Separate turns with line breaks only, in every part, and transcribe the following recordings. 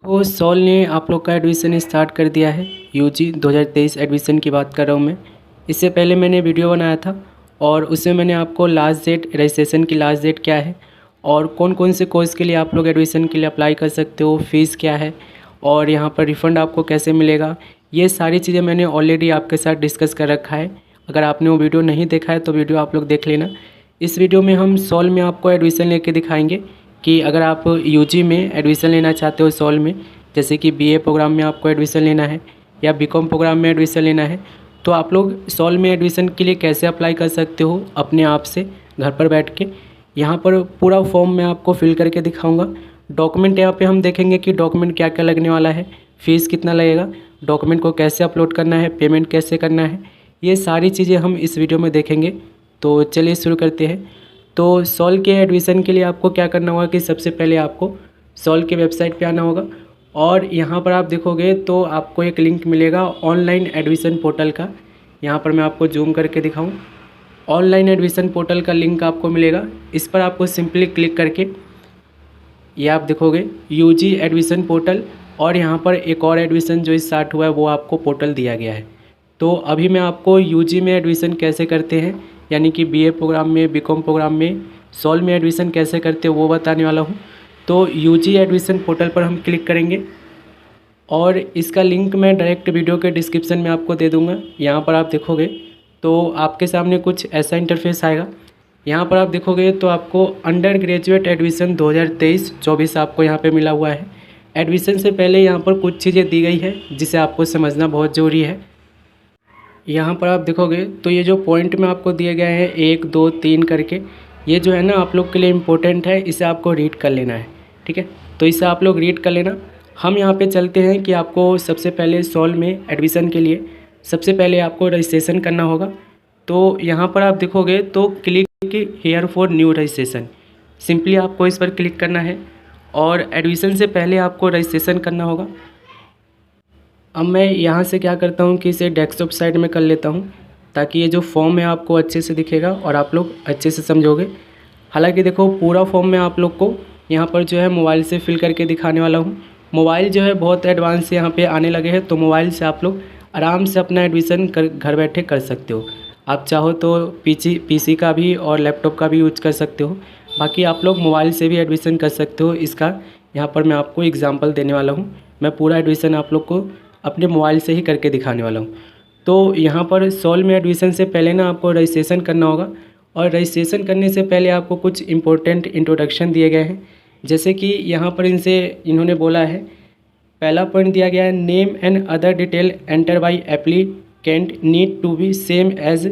तो सॉल ने आप लोग का एडमिशन स्टार्ट कर दिया है। यूजी 2023 एडमिशन की बात कर रहा हूँ मैं। इससे पहले मैंने वीडियो बनाया था और उसमें मैंने आपको लास्ट डेट, रजिस्ट्रेशन की लास्ट डेट क्या है और कौन कौन से कोर्स के लिए आप लोग एडमिशन के लिए अप्लाई कर सकते हो, फ़ीस क्या है और यहाँ पर रिफ़ंड आपको कैसे मिलेगा, ये सारी चीज़ें मैंने ऑलरेडी आपके साथ डिस्कस कर रखा है। अगर आपने वो वीडियो नहीं देखा है तो वीडियो आप लोग देख लेना। इस वीडियो में हम सॉल में आपको एडमिशन लेके दिखाएंगे कि अगर आप यूजी में एडमिशन लेना चाहते हो सॉल में, जैसे कि बीए प्रोग्राम में आपको एडमिशन लेना है या बीकॉम प्रोग्राम में एडमिशन लेना है, तो आप लोग सॉल में एडमिशन के लिए कैसे अप्लाई कर सकते हो अपने आप से घर पर बैठ के। यहाँ पर पूरा फॉर्म मैं आपको फिल करके दिखाऊंगा। डॉक्यूमेंट यहाँ पे हम देखेंगे कि डॉक्यूमेंट क्या क्या लगने वाला है, फ़ीस कितना लगेगा, डॉक्यूमेंट को कैसे अपलोड करना है, पेमेंट कैसे करना है, ये सारी चीज़ें हम इस वीडियो में देखेंगे। तो चलिए शुरू करते हैं। तो सॉल के एडमिशन के लिए आपको क्या करना होगा कि सबसे पहले आपको सॉल के वेबसाइट पे आना होगा और यहाँ पर आप देखोगे तो आपको एक लिंक मिलेगा ऑनलाइन एडमिशन पोर्टल का। यहाँ पर मैं आपको जूम करके दिखाऊं, ऑनलाइन एडमिशन पोर्टल का लिंक आपको मिलेगा। इस पर आपको सिंपली क्लिक करके ये आप देखोगे यूजी एडमिशन पोर्टल और यहाँ पर एक और एडमिशन जो स्टार्ट हुआ है वो आपको पोर्टल दिया गया है। तो अभी मैं आपको यूजी में एडमिशन कैसे करते हैं, यानी कि बीए प्रोग्राम में, बीकॉम प्रोग्राम में, सॉल में एडमिशन कैसे करते हो वो बताने वाला हूँ। तो यूजी एडमिशन पोर्टल पर हम क्लिक करेंगे और इसका लिंक मैं डायरेक्ट वीडियो के डिस्क्रिप्शन में आपको दे दूँगा। यहाँ पर आप देखोगे तो आपके सामने कुछ ऐसा इंटरफेस आएगा। यहाँ पर आप देखोगे तो आपको अंडर ग्रेजुएट एडमिशन 2023-24 आपको यहाँ पे मिला हुआ है। एडमिशन से पहले यहाँ पर कुछ चीज़ें दी गई है जिसे आपको समझना बहुत ज़रूरी है। यहाँ पर आप देखोगे तो ये जो पॉइंट में आपको दिए गए हैं 1, 2, 3 करके, ये जो है ना आप लोग के लिए इम्पोर्टेंट है, इसे आपको रीड कर लेना है। ठीक है, तो इसे आप लोग रीड कर लेना। हम यहाँ पे चलते हैं कि आपको सबसे पहले सॉल में एडमिशन के लिए सबसे पहले आपको रजिस्ट्रेशन करना होगा। तो यहाँ पर आप देखोगे तो click here for new registration, simply आपको इस पर क्लिक करना है और एडमिशन से पहले आपको रजिस्ट्रेशन करना होगा। अब मैं यहाँ से क्या करता हूँ कि इसे डेस्कटॉप साइड में कर लेता हूँ ताकि ये जो फॉर्म है आपको अच्छे से दिखेगा और आप लोग अच्छे से समझोगे। हालांकि देखो पूरा फॉर्म मैं आप लोग को यहाँ पर जो है मोबाइल से फिल करके दिखाने वाला हूँ। मोबाइल जो है बहुत एडवांस यहाँ पे आने लगे हैं, तो मोबाइल से आप लोग आराम से अपना एडमिशन घर बैठे कर सकते हो। आप चाहो तो पीसी का भी और लैपटॉप का भी यूज कर सकते हो, बाकी आप लोग मोबाइल से भी एडमिशन कर सकते हो। इसका यहाँ पर मैं आपको एग्जांपल देने वाला हूँ। मैं पूरा एडमिशन आप लोग को अपने मोबाइल से ही करके दिखाने वाला हूँ। तो यहाँ पर सॉल में एडमिशन से पहले ना आपको रजिस्ट्रेशन करना होगा और रजिस्ट्रेशन करने से पहले आपको कुछ इंपॉर्टेंट इंट्रोडक्शन दिए गए हैं। जैसे कि यहाँ पर इन्होंने बोला है, पहला पॉइंट दिया गया है, name and other detail enter by applicant need to be same as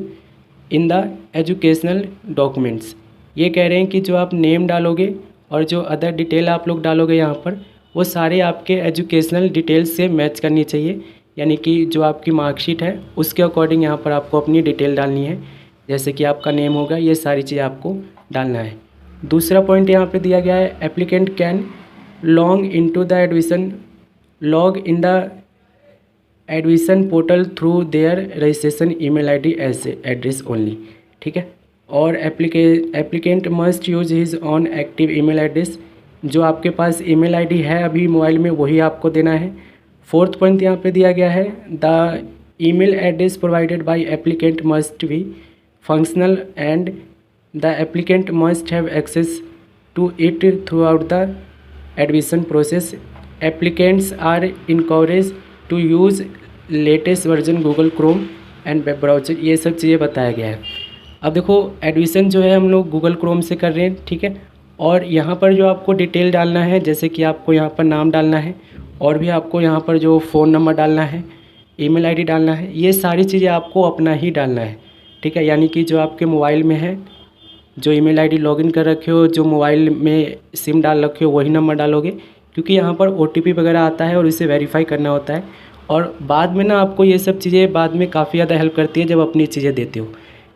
in the educational documents. ये कह रहे हैं कि जो आप नेम डालोगे और जो अदर डिटेल आप लोग डालोगे यहाँ पर, वो सारे आपके एजुकेशनल डिटेल्स से मैच करनी चाहिए, यानी कि जो आपकी मार्कशीट है उसके अकॉर्डिंग यहाँ पर आपको अपनी डिटेल डालनी है। जैसे कि आपका नेम होगा, ये सारी चीज़ें आपको डालना है। दूसरा पॉइंट यहाँ पे दिया गया है, applicant can log in the admission portal through their registration email ID as address only. ठीक है, और applicant must use his own active email address, जो आपके पास ईमेल आईडी है अभी मोबाइल में वही आपको देना है। फोर्थ पॉइंट यहाँ पे दिया गया है, the email address provided by applicant must be functional and the applicant must have access to it throughout the admission process. Applicants are encourage to use latest version Google Chrome and web browser, ये सब चीज़ें बताया गया है। अब देखो admission जो है हम लोग गूगल क्रोम से कर रहे हैं, ठीक है, और यहाँ पर जो आपको डिटेल डालना है, जैसे कि आपको यहाँ पर नाम डालना है और भी आपको यहाँ पर जो फ़ोन नंबर डालना है, ईमेल आईडी डालना है, ये सारी चीज़ें आपको अपना ही डालना है। ठीक है, यानी कि जो आपके मोबाइल में है, जो ईमेल आईडी लॉगिन कर रखे हो, जो मोबाइल में सिम डाल रखे हो, वही नंबर डालोगे, क्योंकि यहाँ पर OTP वगैरह आता है और इसे वेरीफाई करना होता है। और बाद में ना आपको ये सब चीज़ें बाद में काफ़ी ज़्यादा हेल्प करती है जब अपनी चीज़ें देते हो।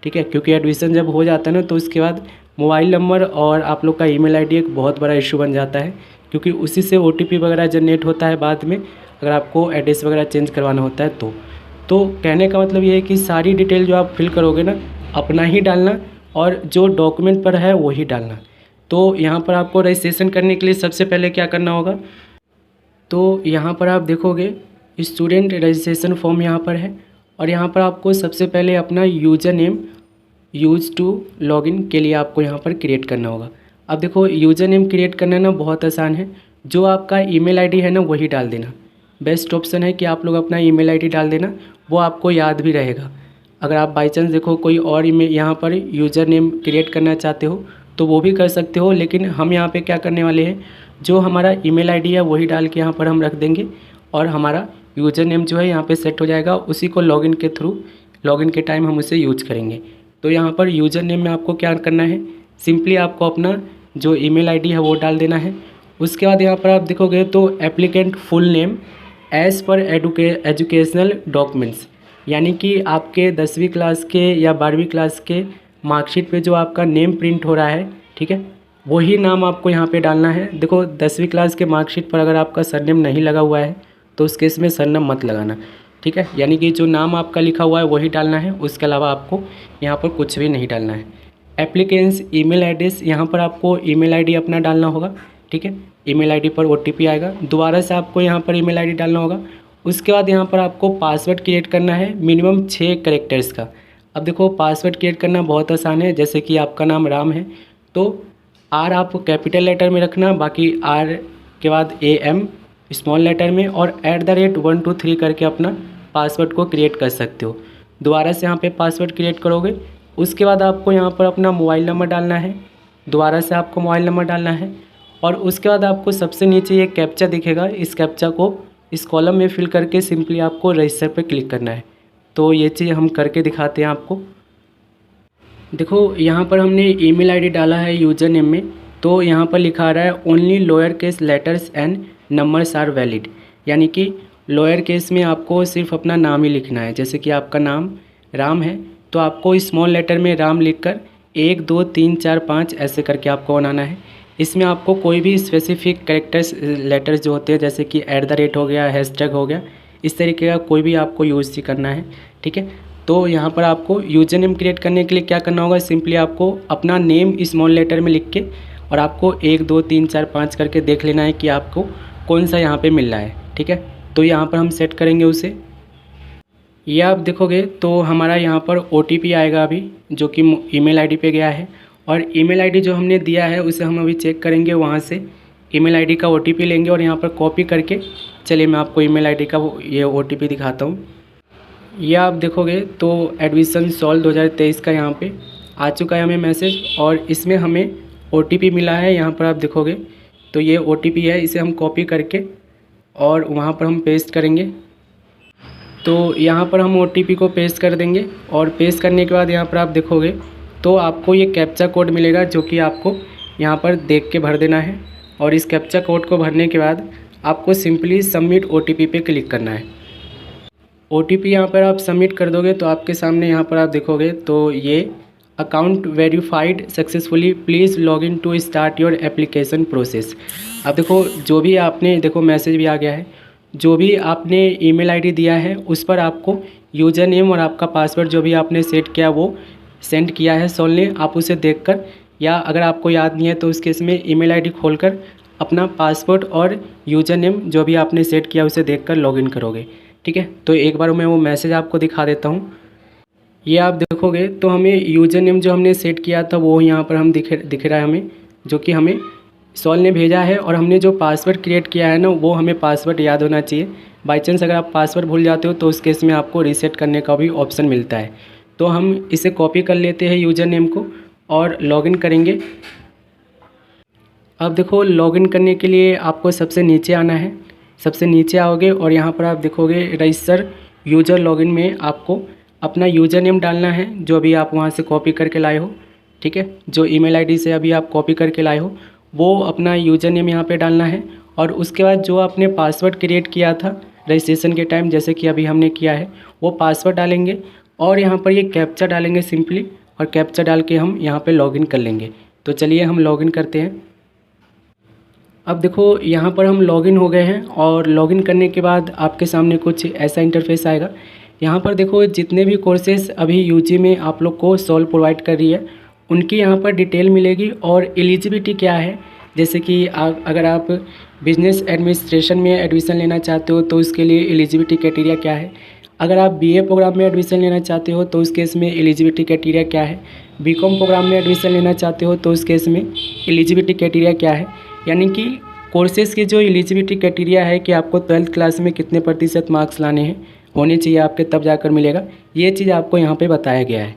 ठीक है, क्योंकि एडमिशन जब हो जाता है ना तो उसके बाद मोबाइल नंबर और आप लोग का ईमेल आईडी एक बहुत बड़ा इशू बन जाता है, क्योंकि उसी से OTP वगैरह जनरेट होता है बाद में, अगर आपको एड्रेस वगैरह चेंज करवाना होता है तो कहने का मतलब ये है कि सारी डिटेल जो आप फिल करोगे ना अपना ही डालना और जो डॉक्यूमेंट पर है वही डालना। तो यहाँ पर आपको रजिस्ट्रेशन करने के लिए सबसे पहले क्या करना होगा, तो यहाँ पर आप देखोगे स्टूडेंट रजिस्ट्रेशन फॉर्म यहाँ पर है और यहाँ पर आपको सबसे पहले अपना user name use to login के लिए आपको यहाँ पर क्रिएट करना होगा। अब देखो यूज़र नेम क्रिएट करना ना बहुत आसान है, जो आपका ईमेल आईडी है ना वही डाल देना। बेस्ट ऑप्शन है कि आप लोग अपना ईमेल आईडी डाल देना, वो आपको याद भी रहेगा। अगर आप बाई चांस देखो कोई और ईमेल यहाँ पर यूज़र नेम क्रिएट करना चाहते हो तो वो भी कर सकते हो, लेकिन हम यहाँ पे क्या करने वाले हैं, जो हमारा ईमेल आईडी है वही डाल के यहाँ पर हम रख देंगे और हमारा यूज़र नेम जो है यहाँ पे सेट हो जाएगा। उसी को लॉगिन के थ्रू, लॉगिन के टाइम हम उसे यूज करेंगे। तो यहाँ पर यूज़र नेम में आपको क्या करना है, सिंपली आपको अपना जो ईमेल आईडी है वो डाल देना है। उसके बाद यहाँ पर आप देखोगे तो applicant full name as per educational documents, यानी कि आपके 10वीं क्लास के या 12वीं क्लास के मार्कशीट पे जो आपका नेम प्रिंट हो रहा है, ठीक है, वही नाम आपको यहाँ पे डालना है। देखो 10वीं क्लास के मार्कशीट पर अगर आपका सरनेम नहीं लगा हुआ है तो उस केस में सरनेम मत लगाना, ठीक है, यानी कि जो नाम आपका लिखा हुआ है वही डालना है, उसके अलावा आपको यहाँ पर कुछ भी नहीं डालना है। एप्लीकेंट्स ईमेल एड्रेस, यहाँ पर आपको ईमेल आईडी अपना डालना होगा, ठीक है, ईमेल आईडी पर ओटीपी आएगा, दोबारा से आपको यहाँ पर ईमेल आईडी डालना होगा। उसके बाद यहाँ पर आपको पासवर्ड क्रिएट करना है मिनिमम 6 कैरेक्टर्स का। अब देखो पासवर्ड क्रिएट करना बहुत आसान है, जैसे कि आपका नाम राम है तो आर आप कैपिटल लेटर में रखना, बाकी आर के बाद AM स्मॉल लेटर में और @1 2 3 करके अपना पासवर्ड को क्रिएट कर सकते हो। दोबारा से यहाँ पे पासवर्ड क्रिएट करोगे, उसके बाद आपको यहाँ पर अपना मोबाइल नंबर डालना है, दोबारा से आपको मोबाइल नंबर डालना है और उसके बाद आपको सबसे नीचे ये कैप्चा दिखेगा, इस कैप्चा को इस कॉलम में फिल करके सिंपली आपको रजिस्टर पर क्लिक करना है। तो ये चीज़ हम करके दिखाते हैं आपको। देखो यहाँ पर हमने ईमेल आईडी डाला है यूज़र नेम में, तो यहाँ पर लिखा रहा है only lower case letters and numbers are valid, यानी कि लोअर केस में आपको सिर्फ अपना नाम ही लिखना है। जैसे कि आपका नाम राम है तो आपको स्मॉल लेटर में राम लिखकर 1 2 3 4 5 ऐसे करके आपको बनाना है। इसमें आपको कोई भी स्पेसिफिक कैरेक्टर्स लेटर्स जो होते हैं, जैसे कि @ हो गया, हैशटैग हो गया, इस तरीके का कोई भी आपको यूज़ ही करना है, ठीक है। तो यहाँ पर आपको यूज़र नेम क्रिएट करने के लिए क्या करना होगा, सिंपली आपको अपना नेम स्मॉल लेटर में लिख के और आपको 1 2 3 4 5 करके देख लेना है कि आपको कौन सा यहाँ पे मिल रहा है, ठीक है। तो यहाँ पर हम सेट करेंगे उसे। ये आप देखोगे तो हमारा यहाँ पर OTP आएगा अभी, जो कि ईमेल आईडी पे गया है और ईमेल आईडी जो हमने दिया है उसे हम अभी चेक करेंगे। वहाँ से ईमेल आईडी का OTP लेंगे और यहाँ पर कॉपी करके, चलिए मैं आपको ईमेल आईडी का ये OTP दिखाता हूँ। ये आप देखोगे तो एडमिशन सॉल्व 2023 का यहाँ पे आ चुका है हमें मैसेज और इसमें हमें OTP मिला है। यहाँ पर आप देखोगे तो ये OTP है, इसे हम कॉपी करके और वहाँ पर हम पेस्ट करेंगे। तो यहाँ पर हम OTP को पेस्ट कर देंगे और पेस्ट करने के बाद यहाँ पर आप देखोगे तो आपको ये कैप्चा कोड मिलेगा, जो कि आपको यहाँ पर देख के भर देना है और इस कैप्चा कोड को भरने के बाद आपको सिंपली सबमिट OTP पे क्लिक करना है। OTP यहाँ पर आप सबमिट कर दोगे तो आपके सामने यहाँ पर आप देखोगे तो ये account verified successfully, please login to start your application process. अब देखो जो भी आपने, देखो मैसेज भी आ गया है, जो भी आपने ईमेल आईडी दिया है उस पर आपको यूज़र नेम और आपका पासवर्ड जो भी आपने सेट किया वो सेंड किया है सॉल ने, आप उसे देखकर, या अगर आपको याद नहीं है तो उस केस में ईमेल आईडी खोलकर अपना पासवर्ड और यूज़र नेम जो भी आपने सेट किया उसे देखकर लॉगिन करोगे, ठीक है। तो एक बार मैं वो मैसेज आपको दिखा देता हूँ। ये आप देखोगे तो हमें यूज़र नेम जो हमने सेट किया था वो यहाँ पर हम दिख रहा है हमें, जो कि हमें सॉल ने भेजा है और हमने जो पासवर्ड क्रिएट किया है ना वो हमें पासवर्ड याद होना चाहिए। बाई चांस अगर आप पासवर्ड भूल जाते हो तो उस केस में आपको रीसेट करने का भी ऑप्शन मिलता है। तो हम इसे कॉपी कर लेते हैं यूज़र नेम को और लॉगिन करेंगे। अब देखो लॉगिन करने के लिए आपको सबसे नीचे आना है, सबसे नीचे आओगे और यहाँ पर आप देखोगे रजिस्टर यूज़र लॉगिन में आपको अपना यूज़र नेम डालना है जो अभी आप वहाँ से कॉपी करके लाए हो, ठीक है। जो ईमेल आईडी से अभी आप कॉपी करके लाए हो वो अपना यूज़र नेम यहाँ पे डालना है और उसके बाद जो आपने पासवर्ड क्रिएट किया था रजिस्ट्रेशन के टाइम, जैसे कि अभी हमने किया है, वो पासवर्ड डालेंगे और यहाँ पर ये कैप्चा डालेंगे सिंपली, और कैप्चा डाल के हम यहाँ पे लॉगिन कर लेंगे। तो चलिए हम लॉगिन करते हैं। अब देखो यहाँ पर हम लॉगिन हो गए हैं और लॉगिन करने के बाद आपके सामने कुछ ऐसा इंटरफेस आएगा। यहाँ पर देखो जितने भी कोर्सेज अभी यूजी में आप लोग को सॉल्व प्रोवाइड कर रही है उनकी यहाँ पर डिटेल मिलेगी और एलिजिबिलिटी क्या है, जैसे कि अगर आप बिजनेस एडमिनिस्ट्रेशन में एडमिशन लेना चाहते हो तो उसके लिए एलिजिबिलिटी क्राइटेरिया क्या है। अगर आप बीए प्रोग्राम में एडमिशन लेना चाहते हो तो उस केस में एलिजिबिलिटी क्राइटेरिया क्या है। बीकॉम प्रोग्राम में एडमिशन लेना चाहते हो तो उस केस में एलिजिबिलिटी क्राइटेरिया क्या है। यानी कि कोर्सेज़ की जो एलिजिबिलिटी क्राइटेरिया है कि आपको 12th क्लास में कितने प्रतिशत मार्क्स लाने हैं, होने चाहिए आपके, तब जाकर मिलेगा। ये चीज़ आपको यहाँ पे बताया गया है।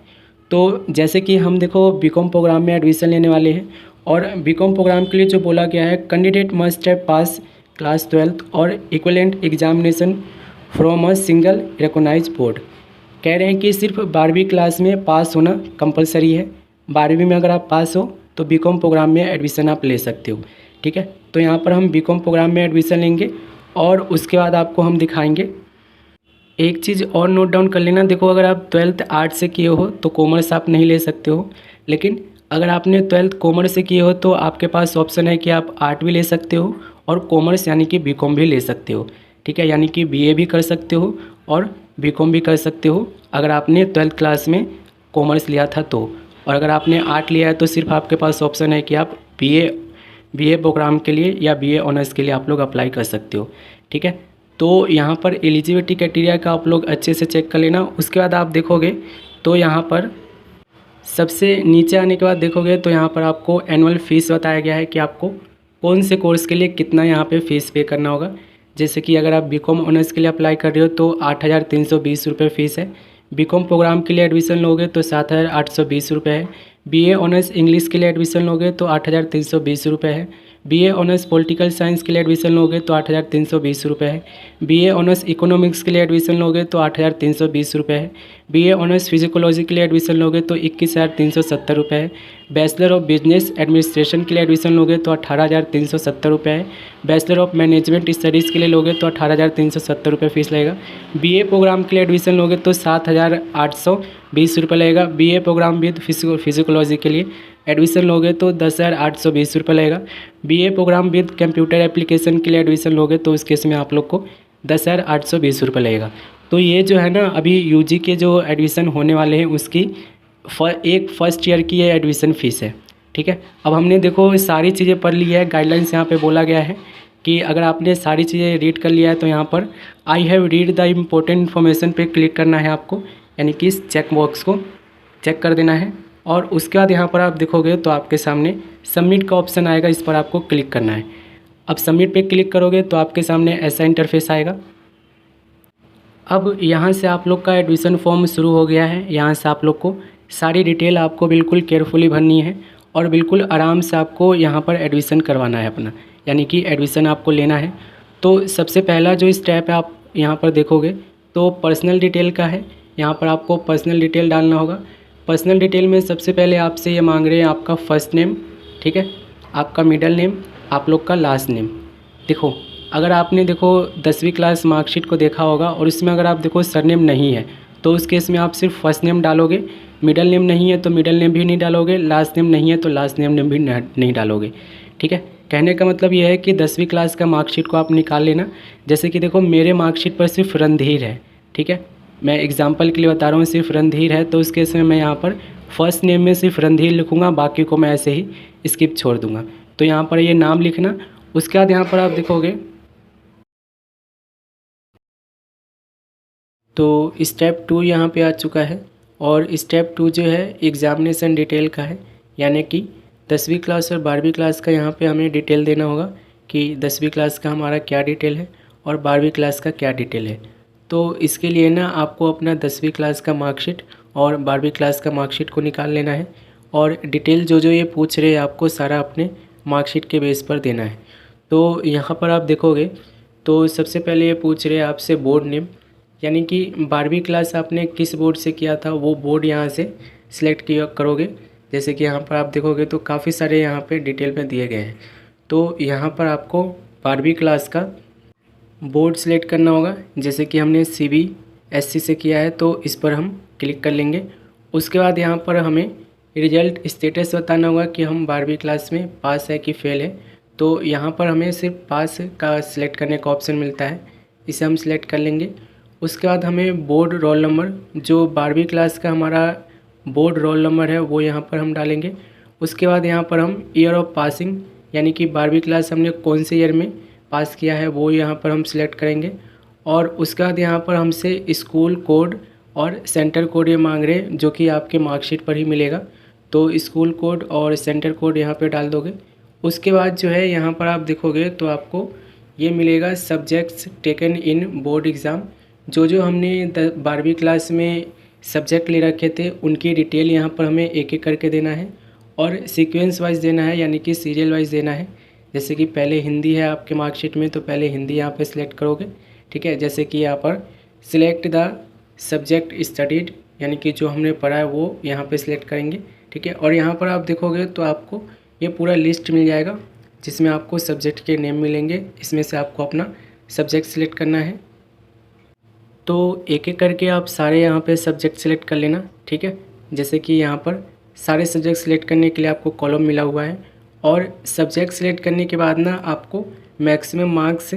तो जैसे कि हम देखो बीकॉम प्रोग्राम में एडमिशन लेने वाले हैं और बीकॉम प्रोग्राम के लिए जो बोला गया है, candidate must have pass class 12th और equivalent examination from a single recognise board. कह रहे हैं कि सिर्फ 12वीं क्लास में पास होना कंपलसरी है। 12वीं में अगर आप पास हो तो बीकॉम प्रोग्राम में एडमिशन आप ले सकते हो। ठीक है, तो यहाँ पर हम बीकॉम प्रोग्राम में एडमिशन लेंगे और उसके बाद आपको हम दिखाएंगे। एक चीज़ और नोट डाउन कर लेना, देखो अगर आप 12th आर्ट से किए हो तो कॉमर्स आप नहीं ले सकते हो, लेकिन अगर आपने 12th कॉमर्स से किए हो तो आपके पास ऑप्शन है कि आप आर्ट भी ले सकते हो और कॉमर्स यानी कि बीकॉम भी ले सकते हो। ठीक है, यानी कि बीए भी कर सकते हो और बीकॉम भी कर सकते हो अगर आपने 12th क्लास में कॉमर्स लिया था तो। और अगर आपने आर्ट लिया है तो सिर्फ आपके पास ऑप्शन है कि आप बीए प्रोग्राम के लिए या बीए ऑनर्स के लिए आप लोग अप्लाई कर सकते हो। ठीक है, तो यहाँ पर एलिजिबिलिटी क्राइटेरिया का आप लोग अच्छे से चेक कर लेना। उसके बाद आप देखोगे तो यहाँ पर सबसे नीचे आने के बाद देखोगे तो यहाँ पर आपको एनुअल फ़ीस बताया गया है कि आपको कौन से कोर्स के लिए कितना यहाँ पे फ़ीस पे करना होगा। जैसे कि अगर आप बीकॉम ऑनर्स के लिए अप्लाई कर रहे हो तो 8,320 रुपये फ़ीस है। बीकॉम प्रोग्राम के लिए एडमिशन लोगे तो 7,820 रुपये है। बीए ऑनर्स इंग्लिश के लिए एडमिशन लोगे तो 8,320 रुपये है। बीए ऑनर्स पॉलिटिकल साइंस के लिए एडमिशन लोगे तो 8,320 रुपये है। बीए ऑनर्स इकोनॉमिक्स के लिए एडमिशन लोगे तो 8,320 रुपये है। बीए ऑनर्स फिजिकोलॉजी के लिए एडमिशन लोगे तो 21,370 रुपये है। बैचलर ऑफ बिजनेस एडमिनिस्ट्रेशन के लिए एडमिशन लोगे तो 18,370 रुपये है। बैचलर ऑफ मैनेजमेंट स्टडीज़ के लिए लोगे तो 18,370 रुपये फ़ीस लगेगा। बीए प्रोग्राम के लिए एडमिशन लोगे तो 7,820 रुपये लगेगा। बीए प्रोग्राम विद फिजिकोलॉजी के लिए एडमिशन लोगे तो 10,820 रुपये लगेगा। BA program with computer application के लिए एडमिशन लोगे तो उस केस में आप लोग को 10,820 रुपये लगेगा। तो ये जो है ना, अभी यूजी के जो एडमिशन होने वाले हैं उसकी एक फ़र्स्ट ईयर की ये एडमिशन फ़ीस है। ठीक है, अब हमने देखो सारी चीज़ें पढ़ ली है। गाइडलाइंस यहाँ पे बोला गया है कि अगर आपने सारी चीज़ें रीड कर लिया है तो यहाँ पर I have read the important information पे क्लिक करना है आपको, यानी कि इस चेक बॉक्स को चेक कर देना है। और उसके बाद यहाँ पर आप देखोगे तो आपके सामने सबमिट का ऑप्शन आएगा, इस पर आपको क्लिक करना है। अब सबमिट पे क्लिक करोगे तो आपके सामने ऐसा इंटरफेस आएगा। अब यहाँ से आप लोग का एडमिशन फॉर्म शुरू हो गया है। यहाँ से आप लोग को सारी डिटेल आपको बिल्कुल केयरफुली भरनी है और बिल्कुल आराम से आपको यहाँ पर एडमिशन करवाना है अपना, यानी कि एडमिशन आपको लेना है। तो सबसे पहला जो स्टेप है आप यहाँ पर देखोगे तो पर्सनल डिटेल का है। यहाँ पर आपको पर्सनल डिटेल डालना होगा। पर्सनल डिटेल में सबसे पहले आपसे ये मांग रहे हैं आपका फ़र्स्ट नेम, ठीक है, आपका मिडल नेम, आप लोग का लास्ट नेम। देखो अगर आपने 10वीं क्लास मार्कशीट को देखा होगा और इसमें अगर आप देखो सरनेम नहीं है तो उस केस में आप सिर्फ फर्स्ट नेम डालोगे, मिडल नेम नहीं है तो मिडल नेम भी नहीं डालोगे, लास्ट नेम नहीं है तो लास्ट नेम भी नहीं डालोगे। ठीक है, कहने का मतलब ये है कि 10वीं क्लास का मार्कशीट को आप निकाल लेना। जैसे कि देखो मेरे मार्कशीट पर सिर्फ रणधीर है, ठीक है, मैं एग्जांपल के लिए बता रहा हूँ, सिर्फ रणधीर है, तो उस केस में मैं यहाँ पर फर्स्ट नेम में सिर्फ रणधीर लिखूँगा, बाकी को मैं ऐसे ही स्किप छोड़ दूँगा। तो यहाँ पर ये नाम लिखना। उसके बाद यहाँ पर आप देखोगे तो स्टेप 2 यहाँ पे आ चुका है और स्टेप 2 जो है एग्ज़ामिनेशन डिटेल का है, यानी कि 10वीं क्लास और 12वीं क्लास का यहाँ पे हमें डिटेल देना होगा कि 10वीं क्लास का हमारा क्या डिटेल है और 12वीं क्लास का क्या डिटेल है। तो इसके लिए ना आपको अपना 10वीं क्लास का मार्कशीट और 12वीं क्लास का मार्कशीट को निकाल लेना है और डिटेल जो ये पूछ रहे हैं आपको सारा अपने मार्कशीट के बेस पर देना है। तो यहाँ पर आप देखोगे तो सबसे पहले ये पूछ रहे हैं आपसे बोर्ड नेम, यानी कि 12वीं क्लास आपने किस बोर्ड से किया था वो बोर्ड यहाँ से सिलेक्ट किया करोगे। जैसे कि यहाँ पर आप देखोगे तो काफ़ी सारे यहाँ पे डिटेल में दिए गए हैं। तो यहाँ पर आपको 12वीं क्लास का बोर्ड सिलेक्ट करना होगा। जैसे कि हमने CBSE से किया है तो इस पर हम क्लिक कर लेंगे। उसके बाद यहाँ पर हमें रिजल्ट स्टेटस बताना होगा कि हम 12वीं क्लास में पास है कि फेल है। तो यहाँ पर हमें सिर्फ पास का सिलेक्ट करने का ऑप्शन मिलता है, इसे हम सिलेक्ट कर लेंगे। उसके बाद हमें बोर्ड रोल नंबर, जो 12वीं क्लास का हमारा बोर्ड रोल नंबर है वो यहाँ पर हम डालेंगे। उसके बाद यहाँ पर हम ईयर ऑफ पासिंग, यानी कि 12वीं क्लास हमने कौन से ईयर में पास किया है वो यहाँ पर हम सिलेक्ट करेंगे। और उसके बाद यहाँ पर हमसे स्कूल कोड और सेंटर कोड ये मांग रहे हैं, जो कि आपके मार्कशीट पर ही मिलेगा। तो स्कूल कोड और सेंटर कोड यहाँ पे डाल दोगे। उसके बाद जो है यहाँ पर आप देखोगे तो आपको ये मिलेगा subjects taken in board exam. जो हमने 12वीं क्लास में सब्जेक्ट ले रखे थे उनकी डिटेल यहाँ पर हमें एक एक करके देना है और सीक्वेंस वाइज देना है, यानी कि सीरियल वाइज देना है। जैसे कि पहले हिंदी है आपके मार्कशीट में तो पहले हिंदी यहाँ पे सिलेक्ट करोगे, ठीक है। जैसे कि यहाँ पर सिलेक्ट द सब्जेक्ट स्टडीड, यानी कि जो हमने पढ़ा है वो यहाँ पे सिलेक्ट करेंगे, ठीक है। और यहाँ पर आप देखोगे तो आपको ये पूरा लिस्ट मिल जाएगा जिसमें आपको सब्जेक्ट के नेम मिलेंगे। इसमें से आपको अपना सब्जेक्ट सिलेक्ट करना है। तो एक एक करके आप सारे यहाँ पे सब्जेक्ट सिलेक्ट कर लेना, ठीक है। जैसे कि यहाँ पर सारे सब्जेक्ट सिलेक्ट करने के लिए आपको कॉलम मिला हुआ है और सब्जेक्ट सिलेक्ट करने के बाद ना आपको मैक्सिमम मार्क्स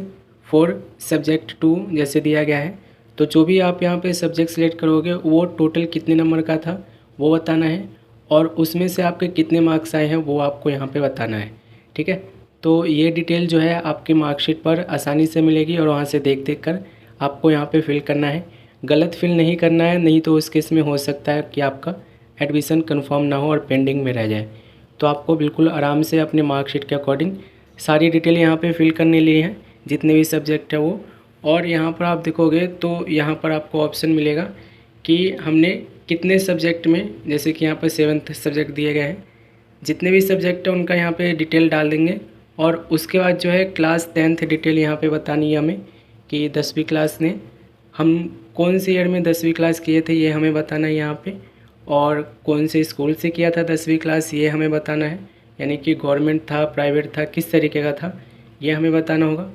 फॉर सब्जेक्ट 2 जैसे दिया गया है। तो जो भी आप यहाँ पे सब्जेक्ट सिलेक्ट करोगे वो टोटल कितने नंबर का था वो बताना है और उसमें से आपके कितने मार्क्स आए हैं वो आपको यहाँ पे बताना है, ठीक है। तो ये डिटेल जो है आपकी मार्कशीट पर आसानी से मिलेगी और वहाँ से देख कर आपको यहाँ पे फिल करना है। गलत फिल नहीं करना है, नहीं तो उस केस में हो सकता है कि आपका एडमिशन कंफर्म ना हो और पेंडिंग में रह जाए। तो आपको बिल्कुल आराम से अपने मार्कशीट के अकॉर्डिंग सारी डिटेल यहाँ पे फिल करने लिए हैं, जितने भी सब्जेक्ट है वो। और यहाँ पर आप देखोगे तो यहाँ पर आपको ऑप्शन मिलेगा कि हमने कितने सब्जेक्ट में, जैसे कि यहाँ पर 7th सब्जेक्ट दिए गए हैं, जितने भी सब्जेक्ट है उनका यहाँ पे डिटेल डाल देंगे। और उसके बाद जो है क्लास 10th डिटेल यहाँ पे बतानी है हमें कि 10वीं क्लास ने हम कौन से ईयर में 10वीं क्लास किए थे ये हमें बताना है यहाँ पे। और कौन से स्कूल से किया था 10वीं क्लास ये हमें बताना है, यानी कि गवर्नमेंट था प्राइवेट था किस तरीके का था ये हमें बताना होगा।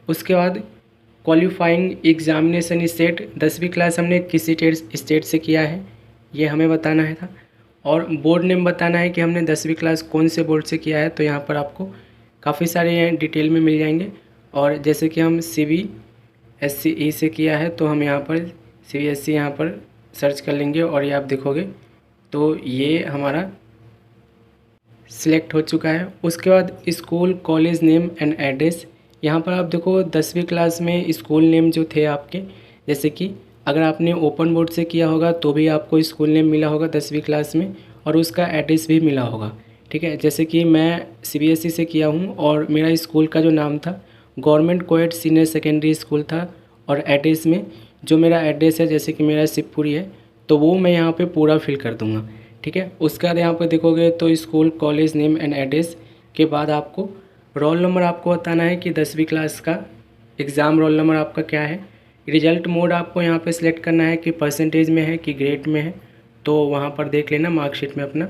उसके बाद क्वालिफाइंग एग्जामिनेशन स्टेट, 10वीं क्लास हमने किस स्टेट से किया है ये हमें बताना है था। और बोर्ड नेम बताना है कि हमने 10वीं क्लास कौन से बोर्ड से किया है। तो यहाँ पर आपको काफ़ी सारे डिटेल में मिल जाएंगे। और जैसे कि हम CBSE से किया है तो हम यहाँ पर CBSE यहाँ पर सर्च कर लेंगे और ये आप देखोगे तो ये हमारा सिलेक्ट हो चुका है। उसके बाद school college name and address, यहाँ पर आप देखो 10वीं क्लास में स्कूल नेम जो थे आपके, जैसे कि अगर आपने ओपन बोर्ड से किया होगा तो भी आपको स्कूल नेम मिला होगा 10वीं क्लास में और उसका एड्रेस भी मिला होगा, ठीक है। जैसे कि मैं CBSE से किया हूँ और मेरा स्कूल का जो नाम था government coed senior secondary school था। और एड्रेस में जो मेरा एड्रेस है, जैसे कि मेरा शिवपुरी है, तो वो मैं यहाँ पे पूरा फिल कर दूँगा, ठीक है। उसके बाद यहाँ पर देखोगे तो school college name and address के बाद आपको रोल नंबर आपको बताना है कि 10वीं क्लास का एग्ज़ाम रोल नंबर आपका क्या है। रिजल्ट मोड आपको यहाँ पे सिलेक्ट करना है कि परसेंटेज में है कि ग्रेड में है, तो वहाँ पर देख लेना मार्कशीट में अपना।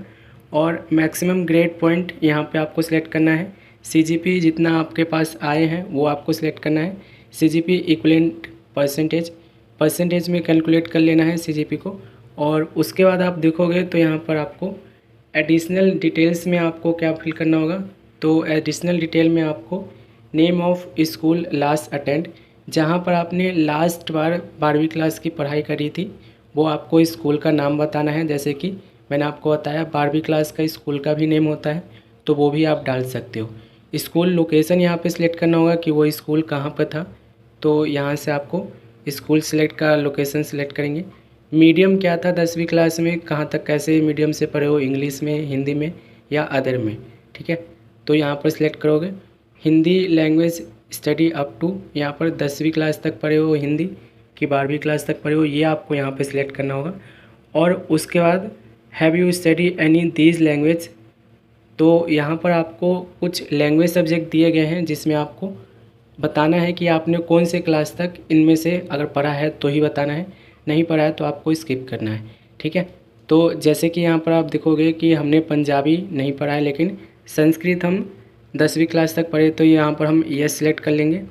और मैक्सिमम ग्रेड पॉइंट यहाँ पे आपको सिलेक्ट करना है। CGP जितना आपके पास आए हैं वो आपको सिलेक्ट करना है। CGP इक्वलेंट परसेंटेज में कैलकुलेट कर लेना है CGP को। और उसके बाद आप देखोगे तो यहाँ पर आपको एडिशनल डिटेल्स में आपको क्या फिल करना होगा। तो एडिशनल डिटेल में आपको name of school last attend, जहाँ पर आपने लास्ट बार 12वीं क्लास की पढ़ाई करी थी वो आपको स्कूल का नाम बताना है। जैसे कि मैंने आपको बताया 12वीं क्लास का स्कूल का भी नेम होता है तो वो भी आप डाल सकते हो। स्कूल लोकेशन यहाँ पे सिलेक्ट करना होगा कि वो स्कूल कहाँ पर था, तो यहाँ से आपको स्कूल सिलेक्ट का लोकेशन सिलेक्ट करेंगे। मीडियम क्या था 10वीं क्लास में, कहाँ तक कैसे मीडियम से पढ़े हो, इंग्लिश में, हिंदी में या अदर में, ठीक है। तो यहाँ पर सिलेक्ट करोगे Hindi language study up to, यहाँ पर 10वीं क्लास तक पढ़े हो हिंदी कि 12वीं क्लास तक पढ़े हो ये आपको यहाँ पे सिलेक्ट करना होगा। और उसके बाद have you study any these language, तो यहाँ पर आपको कुछ लैंग्वेज सब्जेक्ट दिए गए हैं जिसमें आपको बताना है कि आपने कौन से क्लास तक इनमें से अगर पढ़ा है तो ही बताना है, नहीं पढ़ा है तो आपको स्किप करना है, ठीक है। तो जैसे कि यहाँ पर आप देखोगे कि हमने पंजाबी नहीं पढ़ा है लेकिन संस्कृत हम 10वीं क्लास तक पढ़े, तो यहाँ पर हम यस सिलेक्ट कर लेंगे,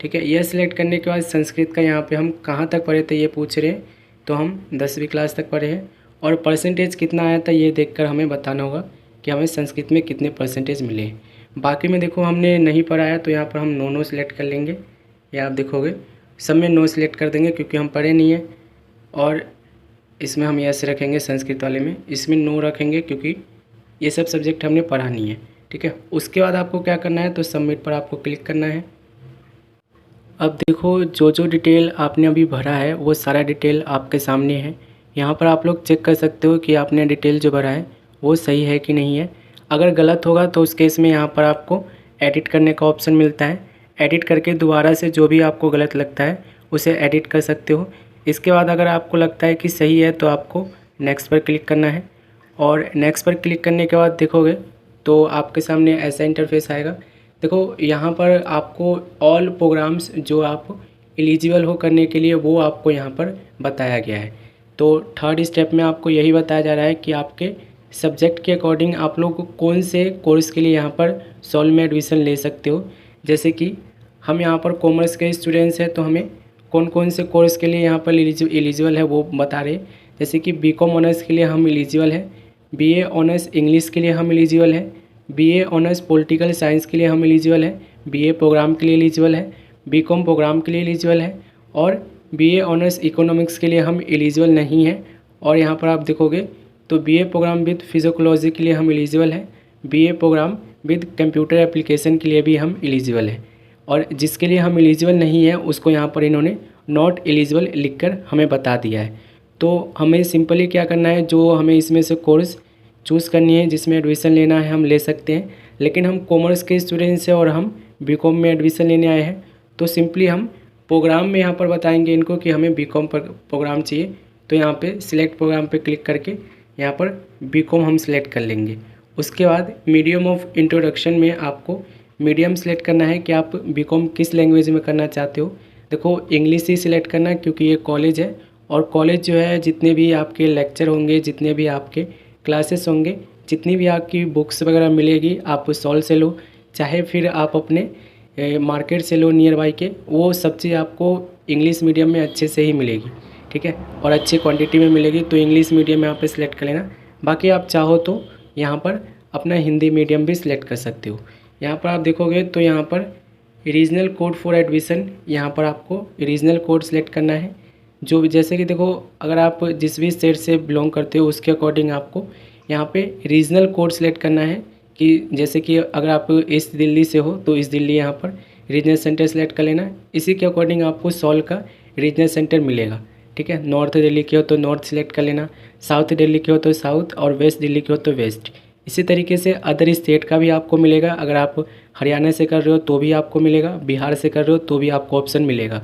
ठीक है। यस सिलेक्ट करने के बाद संस्कृत का यहाँ पे हम कहाँ तक पढ़े थे ये पूछ रहे हैं, तो हम 10वीं क्लास तक पढ़े हैं। और परसेंटेज कितना आया था ये देखकर हमें बताना होगा कि हमें संस्कृत में कितने परसेंटेज मिले हैं। बाकी में देखो हमने नहीं पढ़ा है तो यहाँ पर हम नो सिलेक्ट कर लेंगे। ये आप देखोगे सब में नो सिलेक्ट कर देंगे क्योंकि हम पढ़े नहीं हैं। और इसमें हम यस रखेंगे, संस्कृत वाले में इसमें नो रखेंगे क्योंकि ये सब सब्जेक्ट हमने पढ़ा नहीं है, ठीक है। उसके बाद आपको क्या करना है तो सबमिट पर आपको क्लिक करना है। अब देखो जो डिटेल आपने अभी भरा है वो सारा डिटेल आपके सामने है। यहाँ पर आप लोग चेक कर सकते हो कि आपने डिटेल जो भरा है वो सही है कि नहीं है। अगर गलत होगा तो उस केस में यहाँ पर आपको एडिट करने का ऑप्शन मिलता है। एडिट करके दोबारा से जो भी आपको गलत लगता है उसे एडिट कर सकते हो। इसके बाद अगर आपको लगता है कि सही है तो आपको नेक्स्ट पर क्लिक करना है, और नेक्स्ट पर क्लिक करने के बाद देखोगे तो आपके सामने ऐसा इंटरफेस आएगा। देखो यहाँ पर आपको ऑल प्रोग्राम्स जो आप एलिजिबल हो करने के लिए वो आपको यहाँ पर बताया गया है। तो थर्ड स्टेप में आपको यही बताया जा रहा है कि आपके सब्जेक्ट के अकॉर्डिंग आप लोग कौन से कोर्स के लिए यहाँ पर सॉल्व में एडमिशन ले सकते हो। जैसे कि हम यहाँ पर कॉमर्स के स्टूडेंट्स हैं तो हमें कौन कौन से कोर्स के लिए यहाँ पर एलिजिबल है वो बता रहे हैं। जैसे कि बीकॉम ऑनर्स के लिए हम एलिजिबल हैं, बीए ऑनर्स इंग्लिश के लिए हम एलिजिबल हैं, बीए ऑनर्स पॉलिटिकल साइंस के लिए हम एलिजिबल हैं, बीए प्रोग्राम के लिए एलिजिबल है, बीकॉम प्रोग्राम के लिए एलिजिबल है, और बीए ऑनर्स इकोनॉमिक्स के लिए हम एलिजिबल नहीं हैं। और यहाँ पर आप देखोगे तो बीए प्रोग्राम विद फिजियोलॉजी के लिए हम एलिजिबल हैं, BA program with computer application के लिए भी हम एलिजिबल हैं, और जिसके लिए हम एलिजिबल नहीं है उसको यहाँ पर इन्होंने नॉट एलिजिबल लिखकर हमें बता दिया है। तो हमें सिंपली क्या करना है, जो हमें इसमें से कोर्स चूज़ करनी है जिसमें एडमिशन लेना है हम ले सकते हैं। लेकिन हम कॉमर्स के स्टूडेंट्स हैं और हम बीकॉम में एडमिशन लेने आए हैं, तो सिंपली हम प्रोग्राम में यहाँ पर बताएंगे इनको कि हमें बीकॉम पर प्रोग्राम चाहिए। तो यहाँ पे सिलेक्ट प्रोग्राम पे क्लिक करके यहाँ पर बीकॉम हम सिलेक्ट कर लेंगे। उसके बाद मीडियम ऑफ इंट्रोडक्शन में आपको मीडियम सेलेक्ट करना है कि आप बीकॉम किस लैंग्वेज में करना चाहते हो। देखो इंग्लिश ही सिलेक्ट करना है क्योंकि ये कॉलेज है, और कॉलेज जो है जितने भी आपके लेक्चर होंगे, जितने भी आपके क्लासेस होंगे, जितनी भी आपकी बुक्स वगैरह मिलेगी आप सॉल से लो, चाहे फिर आप अपने मार्केट से लो नियर बाई के, वो सब चीज़ आपको इंग्लिश मीडियम में अच्छे से ही मिलेगी, ठीक है, और अच्छी क्वांटिटी में मिलेगी। तो इंग्लिश मीडियम यहाँ पे सिलेक्ट कर लेना। बाकी आप चाहो तो यहाँ पर अपना हिंदी मीडियम भी सिलेक्ट कर सकते हो। यहाँ पर आप देखोगे तो यहाँ पर रीजनल कोड फॉर एडमिशन, यहाँ पर आपको रीजनल कोड सिलेक्ट करना है। जो जैसे कि देखो अगर आप जिस भी स्टेट से बिलोंग करते हो उसके अकॉर्डिंग आपको यहाँ पे रीजनल कोड सेलेक्ट करना है। कि जैसे कि अगर आप ईस्ट दिल्ली से हो तो ईस्ट दिल्ली यहाँ पर रीजनल सेंटर सेलेक्ट कर लेना। इसी के अकॉर्डिंग आपको सॉल्व का रीजनल सेंटर मिलेगा, ठीक है। नॉर्थ दिल्ली के हो तो नॉर्थ सेलेक्ट कर लेना, साउथ दिल्ली के हो तो साउथ, और वेस्ट दिल्ली के हो तो वेस्ट। इसी तरीके से अदर स्टेट का भी आपको मिलेगा। अगर आप हरियाणा से कर रहे हो तो भी आपको मिलेगा, बिहार से कर रहे हो तो भी आपको ऑप्शन मिलेगा।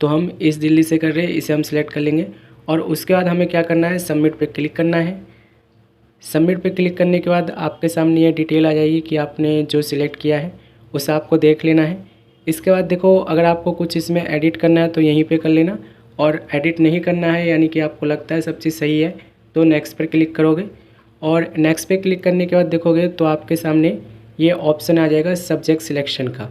तो हम इस दिल्ली से कर रहे हैं, इसे हम सिलेक्ट कर लेंगे। और उसके बाद हमें क्या करना है, सबमिट पे क्लिक करना है। सबमिट पे क्लिक करने के बाद आपके सामने ये डिटेल आ जाएगी कि आपने जो सिलेक्ट किया है उसे आपको देख लेना है। इसके बाद देखो अगर आपको कुछ इसमें एडिट करना है तो यहीं पे कर लेना, और एडिट नहीं करना है यानी कि आपको लगता है सब चीज़ सही है तो नेक्स्ट पर क्लिक करोगे। और नेक्स्ट पे क्लिक करने के बाद देखोगे तो आपके सामने ये ऑप्शन आ जाएगा सब्जेक्ट सिलेक्शन का,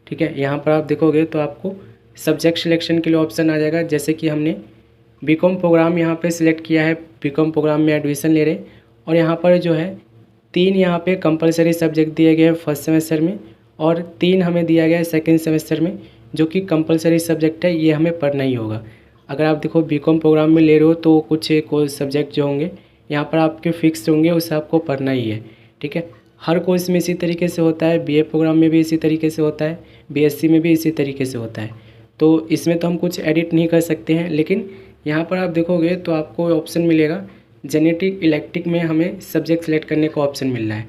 ठीक है। यहाँ पर आप देखोगे तो आपको सब्जेक्ट सिलेक्शन के लिए ऑप्शन आ जाएगा। जैसे कि हमने बीकॉम प्रोग्राम यहाँ पे सिलेक्ट किया है, बीकॉम प्रोग्राम में एडमिशन ले रहे, और यहाँ पर जो है 3 यहाँ पे कंपलसरी सब्जेक्ट दिए गए हैं फर्स्ट सेमेस्टर में, और 3 हमें दिया गया है सेकेंड सेमेस्टर में, जो कि कंपलसरी सब्जेक्ट है, ये हमें पढ़ना ही होगा। अगर आप देखो बीकॉम प्रोग्राम में ले रहे हो तो कुछ कोर्स सब्जेक्ट जो होंगे यहाँ पर आपके फिक्स होंगे, उसे आपको पढ़ना ही है, ठीक है। हर कोर्स में इसी तरीके से होता है, बीए प्रोग्राम में भी इसी तरीके से होता है, बीएससी में भी इसी तरीके से होता है। तो इसमें तो हम कुछ एडिट नहीं कर सकते हैं, लेकिन यहाँ पर आप देखोगे तो आपको ऑप्शन मिलेगा जेनेटिक इलेक्टिव में हमें सब्जेक्ट सेलेक्ट करने का ऑप्शन मिल रहा है।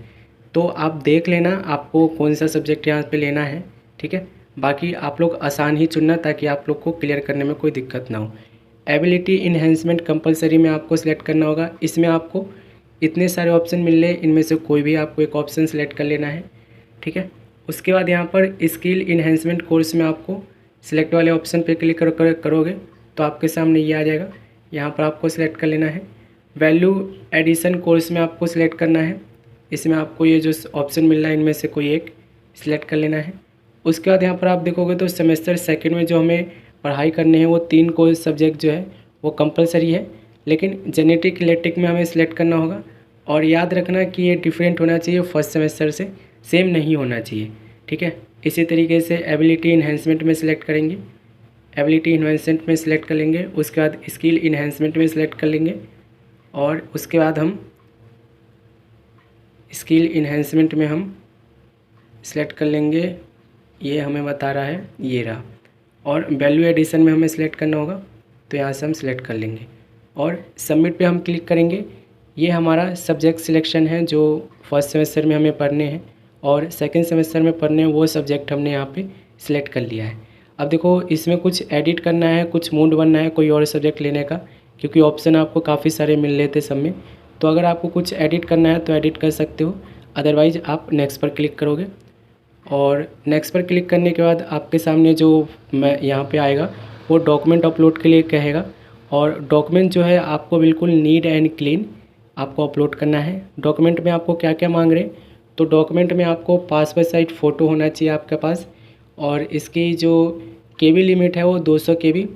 तो आप देख लेना आपको कौन सा सब्जेक्ट यहाँ पे लेना है, ठीक है। बाकी आप लोग आसान ही चुनना ताकि आप लोग को क्लियर करने में कोई दिक्कत ना हो। एबिलिटी इन्हेंसमेंट कंपलसरी में आपको सिलेक्ट करना होगा। इसमें आपको इतने सारे ऑप्शन मिल रहे हैं, इनमें से कोई भी आपको एक ऑप्शन सेलेक्ट कर लेना है, ठीक है। उसके बाद यहाँ पर स्किल इन्हेंसमेंट कोर्स में आपको सिलेक्ट वाले ऑप्शन पे क्लिक करोगे तो आपके सामने ये आ जाएगा। यहाँ पर आपको सिलेक्ट कर लेना है। वैल्यू एडिशन कोर्स में आपको सिलेक्ट करना है। इसमें आपको ये जो ऑप्शन मिल रहा है इनमें से कोई एक सिलेक्ट कर लेना है। उसके बाद यहाँ पर आप देखोगे तो सेमेस्टर सेकंड में जो हमें पढ़ाई करने हैं वो 3 कोर्स सब्जेक्ट जो है वो कंपलसरी है, लेकिन जेनेटिक इलेक्टिव में हमें सिलेक्ट करना होगा। और याद रखना कि ये डिफरेंट होना चाहिए, फर्स्ट सेमेस्टर से सेम नहीं होना चाहिए, ठीक है। इसी तरीके से एबिलिटी इन्हेंसमेंट में सिलेक्ट करेंगे, एबिलिटी इन्हेंसमेंट में सिलेक्ट कर लेंगे। उसके बाद स्किल इन्हेंसमेंट में सिलेक्ट कर लेंगे, और उसके बाद हम स्किल इन्हेंसमेंट में हम सिलेक्ट कर लेंगे। ये हमें बता रहा है, ये रहा। और वैल्यू एडिशन में हमें सेलेक्ट करना होगा, तो यहाँ से हम सेलेक्ट कर लेंगे और सबमिट पे हम क्लिक करेंगे। ये हमारा सब्जेक्ट सिलेक्शन है जो फर्स्ट सेमेस्टर में हमें पढ़ने हैं और सेकंड सेमेस्टर में पढ़ने हैं, वो सब्जेक्ट हमने यहाँ पे सिलेक्ट कर लिया है। अब देखो इसमें कुछ एडिट करना है, कुछ मूड बनना है कोई और सब्जेक्ट लेने का, क्योंकि ऑप्शन आपको काफ़ी सारे मिल रहे थे सब में। तो अगर आपको कुछ एडिट करना है तो एडिट कर सकते हो, अदरवाइज़ आप नेक्स्ट पर क्लिक करोगे और नेक्स्ट पर क्लिक करने के बाद आपके सामने जो मैं यहाँ पे आएगा वो डॉक्यूमेंट अपलोड के लिए कहेगा। और डॉक्यूमेंट जो है आपको बिल्कुल नीट एंड क्लीन आपको अपलोड करना है। डॉक्यूमेंट में आपको क्या क्या मांग रहे हैं, तो डॉक्यूमेंट में आपको पासपोर्ट साइज फ़ोटो होना चाहिए आपके पास, और इसकी जो केबी लिमिट है वो 200 केबी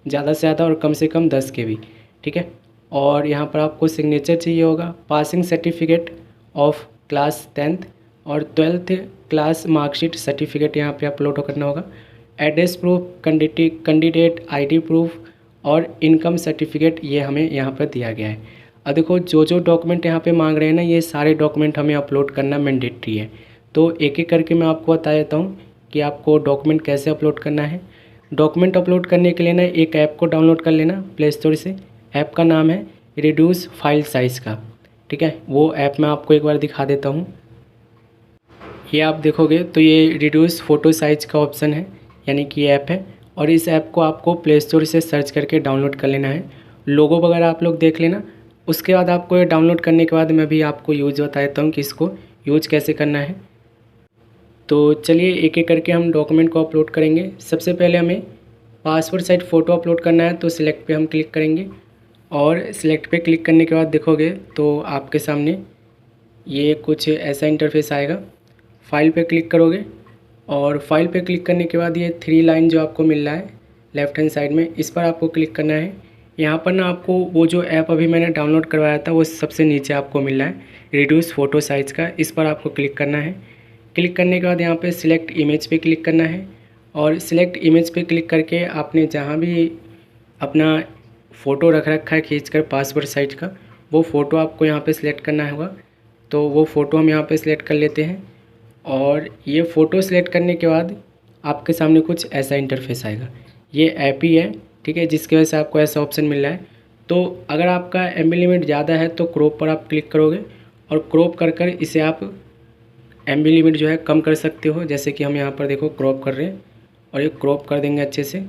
ज़्यादा से ज़्यादा और कम से कम 10 केबी, ठीक है। और यहाँ पर आपको सिग्नेचर चाहिए होगा, passing certificate of class 10th और 12th क्लास मार्कशीट सर्टिफिकेट यहाँ पे अपलोड करना होगा। Address proof, candidate ID proof और इनकम सर्टिफिकेट ये हमें यहाँ पर दिया गया है। अब देखो जो जो डॉक्यूमेंट यहाँ पे मांग रहे हैं ना, ये सारे डॉक्यूमेंट हमें अपलोड करना मैंडेटरी है। तो एक एक करके मैं आपको बता देता हूँ कि आपको डॉक्यूमेंट कैसे अपलोड करना है। डॉक्यूमेंट अपलोड करने के लिए ना एक ऐप को डाउनलोड कर लेना प्ले स्टोर से। ऐप का नाम है रिड्यूस फाइल साइज़ का, ठीक है। वो ऐप मैं आपको एक बार दिखा देता हूँ। ये आप देखोगे तो ये रिड्यूस फ़ोटो साइज़ का ऑप्शन है, यानी कि ये ऐप है। और इस ऐप को आपको प्ले स्टोर से सर्च करके डाउनलोड कर लेना है। लोगो वगैरह आप लोग देख लेना। उसके बाद आपको ये डाउनलोड करने के बाद मैं भी आपको यूज़ बता देता हूँ कि इसको यूज कैसे करना है। तो चलिए एक एक करके हम डॉक्यूमेंट को अपलोड करेंगे। सबसे पहले हमें पासपोर्ट साइज फ़ोटो अपलोड करना है, तो सिलेक्ट पे हम क्लिक करेंगे और सिलेक्ट पे क्लिक करने के बाद देखोगे तो आपके सामने ये कुछ ऐसा इंटरफेस आएगा। फाइल पे क्लिक करोगे और फाइल पे क्लिक करने के बाद ये 3 लाइन जो आपको मिल रहा है लेफ़्ट हैंड साइड में, इस पर आपको क्लिक करना है। यहाँ पर ना आपको वो जो ऐप अभी मैंने डाउनलोड करवाया था वो सबसे नीचे आपको मिल रहा है रिड्यूस फ़ोटो साइज़ का, इस पर आपको क्लिक करना है। क्लिक करने के बाद यहाँ पे सिलेक्ट इमेज पे क्लिक करना है और सिलेक्ट इमेज पे क्लिक करके आपने जहाँ भी अपना फ़ोटो रख रखा है खींचकर पासपोर्ट साइज का, वो फ़ोटो आपको यहाँ पे सिलेक्ट करना होगा। तो वो फ़ोटो हम यहाँ पे सिलेक्ट कर लेते हैं और ये फ़ोटो सिलेक्ट करने के बाद आपके सामने कुछ ऐसा इंटरफेस आएगा। ये ऐप ही है, ठीक है, जिसकी वजह से आपको ऐसा ऑप्शन मिल रहा है। तो अगर आपका एमबी लिमिट ज़्यादा है तो क्रॉप पर आप क्लिक करोगे और क्रॉप कर कर इसे आप एमबी लिमिट जो है कम कर सकते हो। जैसे कि हम यहाँ पर देखो क्रॉप कर रहे हैं और ये क्रॉप कर देंगे अच्छे से।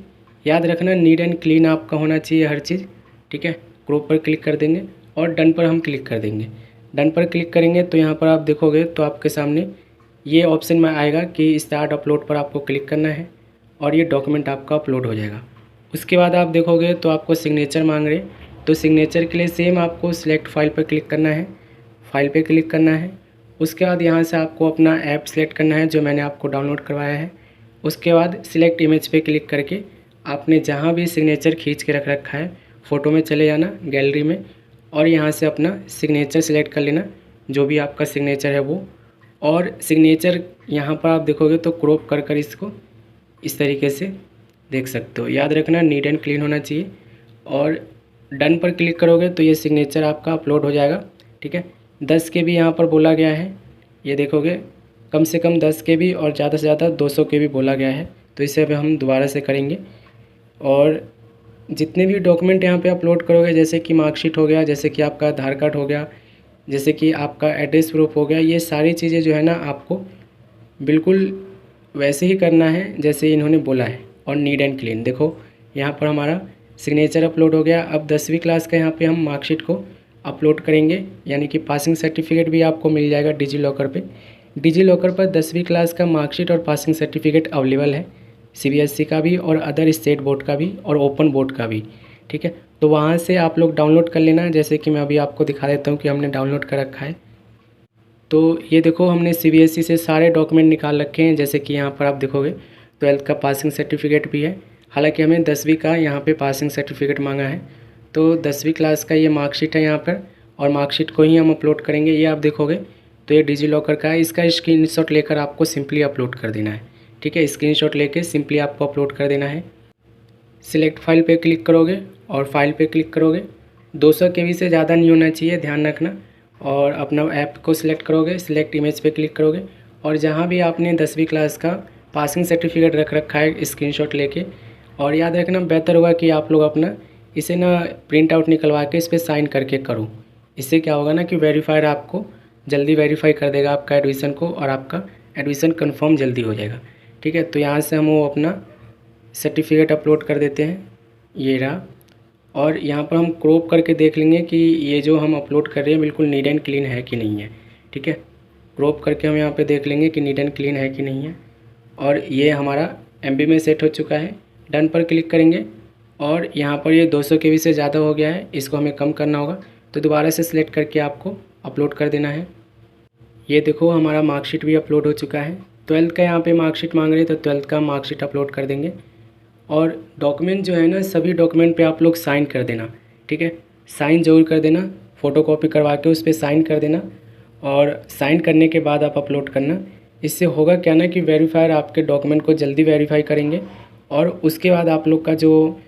याद रखना नीट एंड क्लीन आपका होना चाहिए हर चीज़, ठीक है। क्रॉप पर क्लिक कर देंगे और डन पर हम क्लिक कर देंगे। डन पर क्लिक करेंगे तो यहाँ पर आप देखोगे तो आपके सामने ये ऑप्शन में आएगा कि स्टार्ट अपलोड पर आपको क्लिक करना है और ये डॉक्यूमेंट आपका अपलोड हो जाएगा। उसके बाद आप देखोगे तो आपको सिग्नेचर मांग रहे, तो सिग्नेचर के लिए सेम आपको सिलेक्ट फाइल पर क्लिक करना है। फाइल पे क्लिक करना है। उसके बाद यहाँ से आपको अपना ऐप सेलेक्ट करना है जो मैंने आपको डाउनलोड करवाया है। उसके बाद सिलेक्ट इमेज पे क्लिक करके आपने जहाँ भी सिग्नेचर खींच के रख रखा है फ़ोटो में चले जाना गैलरी में और यहाँ से अपना सिग्नेचर सेलेक्ट कर लेना, जो भी आपका सिग्नेचर है वो। और सिग्नेचर यहाँ पर आप देखोगे तो क्रॉप कर कर इसको इस तरीके से देख सकते हो। याद रखना नीट एंड क्लीन होना चाहिए। और डन पर क्लिक करोगे तो ये सिग्नेचर आपका अपलोड हो जाएगा, ठीक है। 10 KB यहाँ पर बोला गया है, ये देखोगे कम से कम 10 KB और ज़्यादा से ज़्यादा 200 KB बोला गया है। तो इसे अब हम दोबारा से करेंगे और जितने भी डॉक्यूमेंट यहाँ पे अपलोड करोगे, जैसे कि मार्कशीट हो गया, जैसे कि आपका आधार कार्ड हो गया, जैसे कि आपका एड्रेस प्रूफ हो गया, ये सारी चीज़ें जो है ना आपको बिल्कुल वैसे ही करना है जैसे इन्होंने बोला है और नीट एंड क्लीन। देखो यहाँ पर हमारा सिग्नेचर अपलोड हो गया। अब 10वीं क्लास का यहाँ पे हम मार्कशीट को अपलोड करेंगे, यानी कि पासिंग सर्टिफिकेट भी आपको मिल जाएगा डिजी लॉकर पे। डिजी लॉकर पर 10वीं क्लास का मार्कशीट और पासिंग सर्टिफिकेट अवेलेबल है, CBSE का भी और अदर स्टेट बोर्ड का भी और ओपन बोर्ड का भी, ठीक है। तो वहाँ से आप लोग डाउनलोड कर लेना, जैसे कि मैं अभी आपको दिखा देता हूँ कि हमने डाउनलोड कर रखा है। तो ये देखो हमने CBSE से सारे डॉक्यूमेंट निकाल रखे हैं। जैसे कि यहाँ पर आप देखोगे 12th का पासिंग सर्टिफिकेट भी है, हालांकि हमें 10वीं का यहाँ पे पासिंग सर्टिफिकेट मांगा है। तो 10वीं क्लास का ये मार्कशीट है यहाँ पर और मार्कशीट को ही हम अपलोड करेंगे। ये आप देखोगे तो ये डिजी लॉकर का है, इसका स्क्रीनशॉट लेकर आपको सिंपली अपलोड कर देना है, ठीक है। स्क्रीनशॉट लेके सिंपली आपको अपलोड कर देना है। सिलेक्ट फाइल पे क्लिक करोगे और फाइल पे क्लिक करोगे। 200 KB से ज़्यादा नहीं होना चाहिए, ध्यान रखना। और अपना ऐप को सिलेक्ट करोगे, सिलेक्ट इमेज पे क्लिक करोगे और जहाँ भी आपने 10वीं क्लास का पासिंग सर्टिफिकेट रख रखा है स्क्रीनशॉट लेके। और याद रखना बेहतर होगा कि आप लोग अपना इसे ना प्रिंट आउट निकलवा के इस पर साइन करके करो। इससे क्या होगा ना कि वेरीफायर आपको जल्दी वेरीफाई कर देगा आपका एडमिशन को और आपका एडमिशन कंफर्म जल्दी हो जाएगा। ठीक है, तो यहाँ से हम वो अपना सर्टिफिकेट अपलोड कर देते हैं, ये रहा। और यहाँ पर हम क्रॉप करके देख लेंगे कि ये जो हम अपलोड कर रहे हैं बिल्कुल नीट एंड क्लीन है कि नहीं है। ठीक है, क्रॉप करके हम यहाँ पे देख लेंगे कि नीट एंड क्लीन है कि नहीं है। और ये हमारा एमबी में सेट हो चुका है। डन पर क्लिक करेंगे और यहाँ पर ये 200 KB से ज़्यादा हो गया है, इसको हमें कम करना होगा। तो दोबारा से सिलेक्ट करके आपको अपलोड कर देना है। ये देखो हमारा मार्कशीट भी अपलोड हो चुका है। 12th का यहाँ पे मार्कशीट मांग रहे हैं, तो 12th का मार्कशीट अपलोड कर देंगे। और डॉक्यूमेंट जो है ना, सभी डॉक्यूमेंट पे आप लोग साइन कर देना। ठीक है, साइन ज़रूर कर देना, फ़ोटोकॉपी करवा के उस पर साइन कर देना। और साइन करने के बाद आप अपलोड करना। इससे होगा क्या ना कि वेरीफायर आपके डॉक्यूमेंट को जल्दी वेरीफाई करेंगे और उसके बाद आप लोग का जो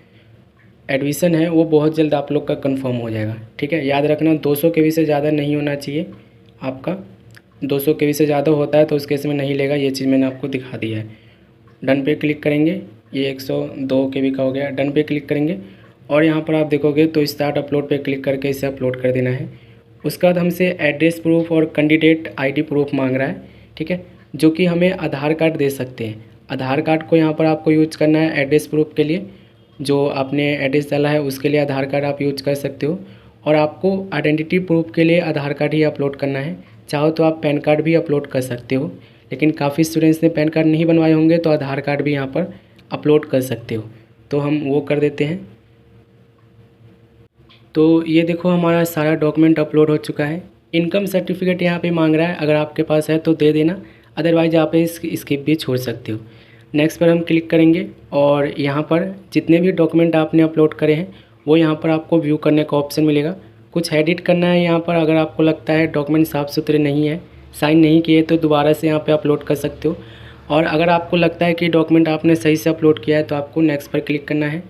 एडमिशन है वो बहुत जल्द आप लोग का कंफर्म हो जाएगा। ठीक है, याद रखना 200 KB से ज़्यादा नहीं होना चाहिए आपका। 200 KB से ज़्यादा होता है तो उस केस में नहीं लेगा, ये चीज़ मैंने आपको दिखा दिया है। डन पे क्लिक करेंगे, ये 102 KB का हो गया। डन पे क्लिक करेंगे और यहाँ पर आप देखोगे तो स्टार्ट अपलोड पे क्लिक करके इसे अपलोड कर देना है। उसके बाद हमसे एड्रेस प्रूफ और कैंडिडेट ID प्रूफ मांग रहा है। ठीक है, जो कि हमें आधार कार्ड दे सकते हैं। आधार कार्ड को यहाँ पर आपको यूज करना है एड्रेस प्रूफ के लिए। जो आपने एड्रेस डाला है उसके लिए आधार कार्ड आप यूज कर सकते हो। और आपको आइडेंटिटी प्रूफ के लिए आधार कार्ड ही अपलोड करना है। चाहो तो आप पैन कार्ड भी अपलोड कर सकते हो, लेकिन काफ़ी स्टूडेंट्स ने पैन कार्ड नहीं बनवाए होंगे तो आधार कार्ड भी यहाँ पर अपलोड कर सकते हो, तो हम वो कर देते हैं। तो ये देखो हमारा सारा डॉक्यूमेंट अपलोड हो चुका है। इनकम सर्टिफिकेट यहाँ पे मांग रहा है, अगर आपके पास है तो दे देना, अदरवाइज आप स्किप भी छोड़ सकते हो। नेक्स्ट पर हम क्लिक करेंगे और यहाँ पर जितने भी डॉक्यूमेंट आपने अपलोड करे हैं वो यहाँ पर आपको व्यू करने का ऑप्शन मिलेगा। कुछ एडिट करना है यहाँ पर, अगर आपको लगता है डॉक्यूमेंट साफ़ सुथरे नहीं है, साइन नहीं किए, तो दोबारा से यहाँ पे अपलोड कर सकते हो। और अगर आपको लगता है कि डॉक्यूमेंट आपने सही से अपलोड किया है तो आपको नेक्स्ट पर क्लिक करना है।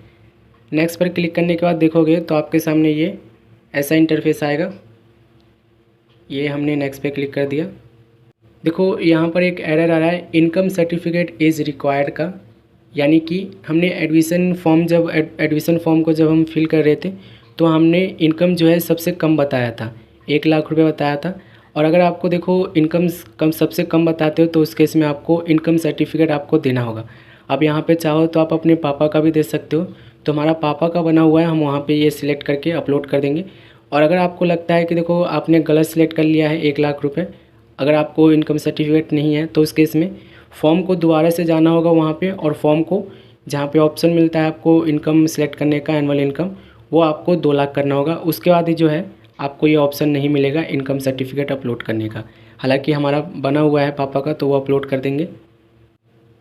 नेक्स्ट पर क्लिक करने के बाद देखोगे तो आपके सामने ये ऐसा इंटरफेस आएगा। ये हमने नेक्स्ट पे क्लिक कर दिया। देखो यहाँ पर एक एरर आ रहा है, इनकम सर्टिफिकेट इज़ रिक्वायर्ड का, यानी कि हमने एडमिशन फॉर्म को जब हम फिल कर रहे थे तो हमने इनकम जो है सबसे कम बताया था, 1 लाख रुपए बताया था। और अगर आपको देखो इनकम सबसे कम बताते हो तो उस केस में आपको इनकम सर्टिफिकेट आपको देना होगा। अब यहाँ पे चाहो तो आप अपने पापा का भी दे सकते हो, तो हमारा पापा का बना हुआ है, हम वहाँ पे ये सिलेक्ट करके अपलोड कर देंगे। और अगर आपको लगता है कि देखो आपने गलत सिलेक्ट कर लिया है 1 लाख रुपये, अगर आपको इनकम सर्टिफिकेट नहीं है तो उस केस में फॉर्म को दोबारा से जाना होगा वहाँ पे, और फॉर्म को जहाँ पे ऑप्शन मिलता है आपको इनकम सेलेक्ट करने का, एनुअल इनकम, वो आपको 2 लाख करना होगा। उसके बाद ही जो है आपको ये ऑप्शन नहीं मिलेगा इनकम सर्टिफिकेट अपलोड करने का। हालांकि हमारा बना हुआ है पापा का, तो वो अपलोड कर देंगे।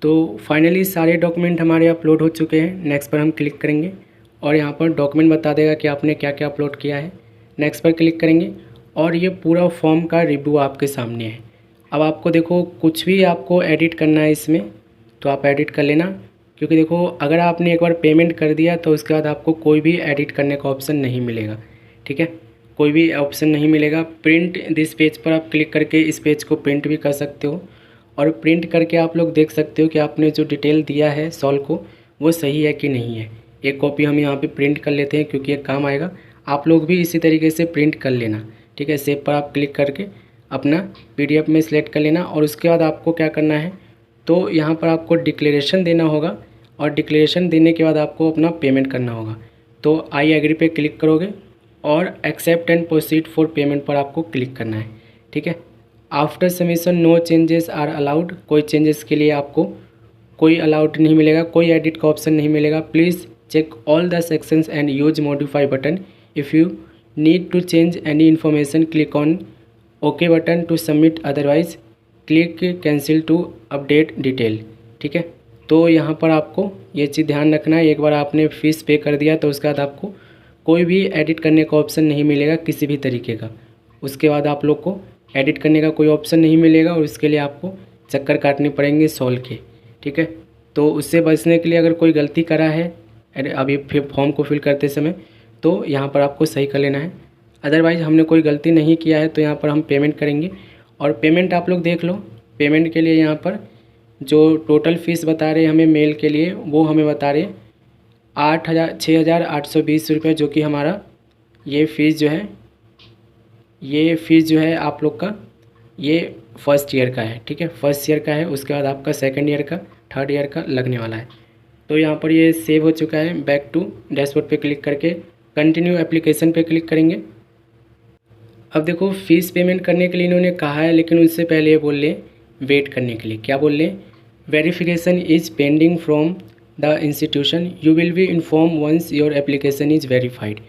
तो फाइनली सारे डॉक्यूमेंट हमारे अपलोड हो चुके हैं। नेक्स्ट पर हम क्लिक करेंगे और यहाँ पर डॉक्यूमेंट बता देगा कि आपने क्या क्या अपलोड किया है। नेक्स्ट पर क्लिक करेंगे और ये पूरा फॉर्म का रिव्यू आपके सामने है। अब आपको देखो कुछ भी आपको एडिट करना है इसमें तो आप एडिट कर लेना, क्योंकि देखो अगर आपने एक बार पेमेंट कर दिया तो उसके बाद आपको कोई भी एडिट करने का ऑप्शन नहीं मिलेगा। ठीक है, कोई भी ऑप्शन नहीं मिलेगा। प्रिंट दिस पेज पर आप क्लिक करके इस पेज को प्रिंट भी कर सकते हो, और प्रिंट करके आप लोग देख सकते हो कि आपने जो डिटेल दिया है सॉल्व को वो सही है कि नहीं है। एक कॉपी हम यहाँ पे प्रिंट कर लेते हैं क्योंकि ये काम आएगा। आप लोग भी इसी तरीके से प्रिंट कर लेना। ठीक है, सेव पर आप क्लिक करके अपना PDF में सिलेक्ट कर लेना। और उसके बाद आपको क्या करना है, तो यहाँ पर आपको डिक्लेरेशन देना होगा, और डिक्लेरेशन देने के बाद आपको अपना पेमेंट करना होगा। तो आई एग्री पे क्लिक करोगे और accept and proceed for payment पर आपको क्लिक करना है। ठीक है, after submission no changes are allowed, कोई चेंजेस के लिए आपको कोई अलाउड नहीं मिलेगा, कोई एडिट का ऑप्शन नहीं मिलेगा। Please check all the sections and use modify button, if you need to change any information click on okay button to submit, otherwise click cancel to update detail. ठीक है, तो यहाँ पर आपको ये चीज़ ध्यान रखना है, एक बार आपने फ़ीस पे कर दिया तो उसके बाद आपको कोई भी एडिट करने का ऑप्शन नहीं मिलेगा किसी भी तरीके का। उसके बाद आप लोग को एडिट करने का कोई ऑप्शन नहीं मिलेगा, और इसके लिए आपको चक्कर काटने पड़ेंगे सॉल्व के। ठीक है, तो उससे बचने के लिए अगर कोई गलती करा है अभी फिर फॉर्म को फिल करते समय तो यहाँ पर आपको सही कर लेना है। अदरवाइज़ हमने कोई गलती नहीं किया है तो यहाँ पर हम पेमेंट करेंगे। और पेमेंट आप लोग देख लो, पेमेंट के लिए यहाँ पर जो टोटल फ़ीस बता रहे हैं हमें मेल के लिए, वो हमें बता रहे 6,820 रुपये, जो कि हमारा ये फ़ीस जो है आप लोग का ये फर्स्ट ईयर का है। ठीक है, फर्स्ट ईयर का है, उसके बाद आपका सेकंड ईयर का, थर्ड ईयर का लगने वाला है। तो यहाँ पर ये सेव हो चुका है। बैक टू डैशबोर्ड पे क्लिक करके कंटिन्यू एप्लीकेशन पे क्लिक करेंगे। अब देखो फ़ीस पेमेंट करने के लिए इन्होंने कहा है, लेकिन उससे पहले ये बोल रहे वेट करने के लिए। क्या बोल रहे हैं? Verification is pending from the institution, you will be inform once your application is verified.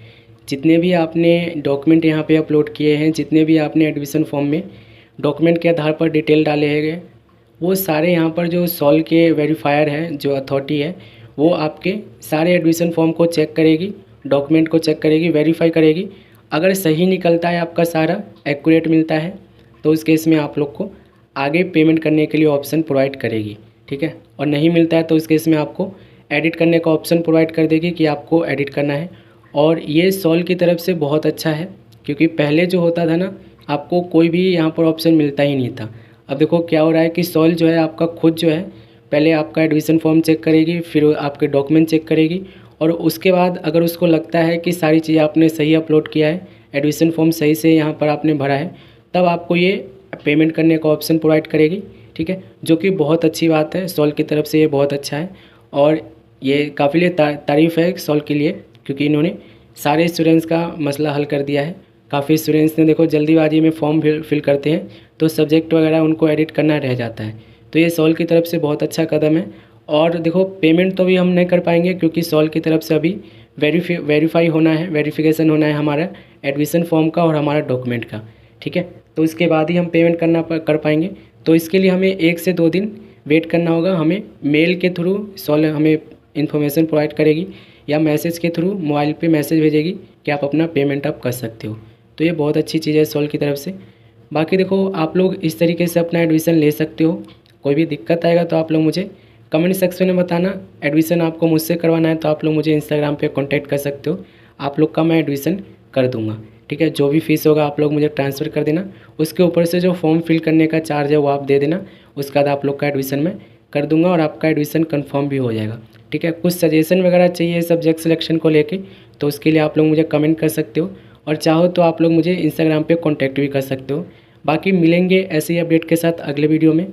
जितने भी आपने डॉक्यूमेंट यहाँ पे अपलोड किए हैं, जितने भी आपने एडमिशन फॉर्म में डॉक्यूमेंट के आधार पर डिटेल डाले हैं, वो सारे यहाँ पर जो सॉल्व के वेरीफायर हैं, जो अथॉरिटी है, वो आपके सारे एडमिशन फॉर्म को चेक करेगी, डॉक्यूमेंट को चेक करेगी, वेरीफाई करेगी। अगर सही निकलता है, आपका सारा एक्यूरेट मिलता है, तो उस केस में आप लोग को आगे पेमेंट करने के लिए ऑप्शन प्रोवाइड करेगी। ठीक है, और नहीं मिलता है तो उस केस में आपको एडिट करने का ऑप्शन प्रोवाइड कर देगी कि आपको एडिट करना है। और ये सॉल्व की तरफ से बहुत अच्छा है, क्योंकि पहले जो होता था ना, आपको कोई भी यहाँ पर ऑप्शन मिलता ही नहीं था। अब देखो क्या हो रहा है कि सॉल्व जो है आपका खुद जो है पहले आपका एडमिशन फॉर्म चेक करेगी, फिर आपके डॉक्यूमेंट चेक करेगी, और उसके बाद अगर उसको लगता है कि सारी चीज़ें आपने सही अपलोड किया है, एडमिशन फॉर्म सही से यहाँ पर आपने भरा है, तब आपको ये पेमेंट करने का ऑप्शन प्रोवाइड करेगी। ठीक है, जो कि बहुत अच्छी बात है, सॉल्व की तरफ से ये बहुत अच्छा है। और ये काफ़ी तारीफ़ है सॉल्व के लिए, क्योंकि इन्होंने सारे स्टूडेंट्स का मसला हल कर दिया है। काफ़ी स्टूडेंट्स ने देखो जल्दीबाजी में फॉर्म फिल करते हैं, तो सब्जेक्ट वगैरह उनको एडिट करना रह जाता है। तो ये सॉल्व की तरफ से बहुत अच्छा कदम है। और देखो पेमेंट तो भी हम नहीं कर पाएंगे, क्योंकि सॉल्व की तरफ से अभी वेरीफाई होना है, वेरिफिकेशन होना है हमारा एडमिशन फॉर्म का और हमारा डॉक्यूमेंट का। ठीक है, तो इसके बाद ही हम पेमेंट कर पाएंगे। तो इसके लिए हमें 1 से 2 दिन वेट करना होगा। हमें मेल के थ्रू सॉल्व हमें इन्फॉर्मेशन प्रोवाइड करेगी, या मैसेज के थ्रू मोबाइल पे मैसेज भेजेगी कि आप अपना पेमेंट आप कर सकते हो। तो ये बहुत अच्छी चीज़ है सॉल्व की तरफ से। बाकी देखो आप लोग इस तरीके से अपना एडमिशन ले सकते हो। कोई भी दिक्कत आएगा तो आप लोग मुझे कमेंट सेक्शन में बताना। एडमिशन आपको मुझसे करवाना है तो आप लोग मुझे इंस्टाग्राम पे कांटेक्ट कर सकते हो, आप लोग का मैं एडमिशन कर दूंगा। ठीक है, जो भी फीस होगा आप लोग मुझे ट्रांसफ़र कर देना, उसके ऊपर से जो फॉर्म फिल करने का चार्ज है वो आप दे देना। उसके बाद आप लोग का एडमिशन मैं कर दूंगा और आपका एडमिशन कन्फर्म भी हो जाएगा। ठीक है, कुछ सजेशन वगैरह चाहिए सब्जेक्ट सिलेक्शन को लेके, तो उसके लिए आप लोग मुझे कमेंट कर सकते हो, और चाहो तो आप लोग मुझे इंस्टाग्राम पे कांटेक्ट भी कर सकते हो। बाकी मिलेंगे ऐसे ही अपडेट के साथ अगले वीडियो में।